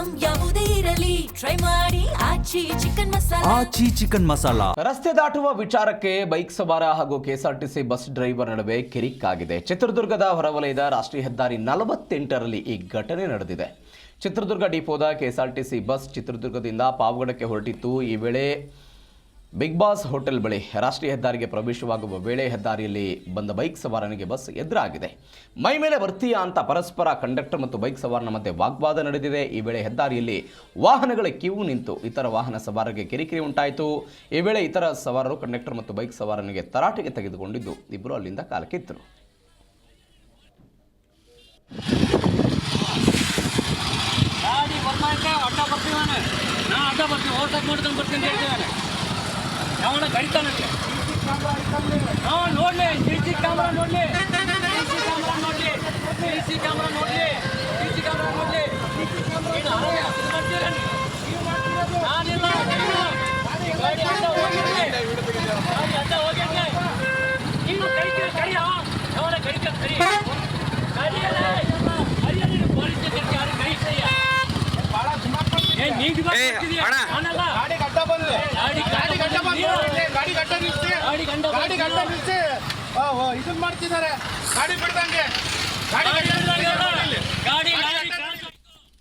Item ಯಾವುದೇ ಇರಲಿ try ಮಾಡಿ ಆಚಿ ಚಿಕನ್ ಮಸಾಲಾ. ರಸ್ತೆ ದಾಟುವ ವಿಚಾರಕ್ಕೆ ಬೈಕ್ ಸವಾರ ಹಾಗೂ ಕೆಎಸ್ಆರ್ಟಿಸಿ ಬಸ್ ಡ್ರೈವರ್ ನಡುವೆ ಕಿರಿಕ್ ಆಗಿದೆ. ಚಿತ್ರದುರ್ಗದ ಹೊರವಲಯದ ರಾಷ್ಟ್ರೀಯ ಹೆದ್ದಾರಿ 48ರಲ್ಲಿ ಈ ಘಟನೆ ನಡೆದಿದೆ. ಚಿತ್ರದುರ್ಗ ಡಿಪೋದ ಕೆಎಸ್ಆರ್ಟಿಸಿ ಬಸ್ ಚಿತ್ರದುರ್ಗದಿಂದ ಪಾವಗಡಕ್ಕೆ ಹೊರಟಿತ್ತು. ಈ ವೇಳೆ ಬಿಗ್ ಬಾಸ್ ಹೋಟೆಲ್ ಬಳಿ ರಾಷ್ಟ್ರೀಯ ಹೆದ್ದಾರಿಗೆ ಪ್ರವೇಶವಾಗುವ ವೇಳೆ ಹೆದ್ದಾರಿಯಲ್ಲಿ ಬಂದ ಬೈಕ್ ಸವಾರನಿಗೆ ಬಸ್ ಎದುರಾಗಿದೆ. ಮೈ ಮೇಲೆ ಬರ್ತೀಯಾ ಅಂತ ಪರಸ್ಪರ ಕಂಡಕ್ಟರ್ ಮತ್ತು ಬೈಕ್ ಸವಾರನ ಮಧ್ಯೆ ವಾಗ್ವಾದ ನಡೆದಿದೆ. ಈ ವೇಳೆ ಹೆದ್ದಾರಿಯಲ್ಲಿ ವಾಹನಗಳ ಕ್ಯೂ ನಿಂತು ಇತರ ವಾಹನ ಸವಾರರಿಗೆ ಕಿರಿಕಿರಿ ಉಂಟಾಯಿತು. ಈ ವೇಳೆ ಇತರ ಸವಾರರು ಕಂಡಕ್ಟರ್ ಮತ್ತು ಬೈಕ್ ಸವಾರನಿಗೆ ತರಾಟೆಗೆ ತೆಗೆದುಕೊಂಡಿದ್ದು ಇಬ್ಬರು ಅಲ್ಲಿಂದ ಕಾಲಕ್ಕಿತ್ತರು. ಯಾವನ ಕರಿತಾನಂತೆ ನೋಡ್ಲಿ ಸಿ ಕ್ಯಾಮ್ರಾ ನೋಡ್ಲಿ ಸಿ ಕ್ಯಾಮ್ರಾ ನೋಡ್ಲಿ ನಾನಿಲ್ಲ ಗಾಡಿ ಅಡ್ಡ ಹೋಗಿರ್ಲಿ ನೀನು ಕರಿತೀರ ಕರಿಯ ಯಾವನ ಕರಿತೀರ ಕರಿ ಗಾಡಿಯಲ್ಲಿ ಪೊಲೀಸ್ ಸ್ಟೇಷನ್ಗೆ ಯಾರು ಕರಿತೀಯ ಇದನ್ ಮಾಡ್ತಿದ್ದಾರೆ ಗಾಡಿ ಬಿಡ್ದಂಗೆ ಗಾಡಿ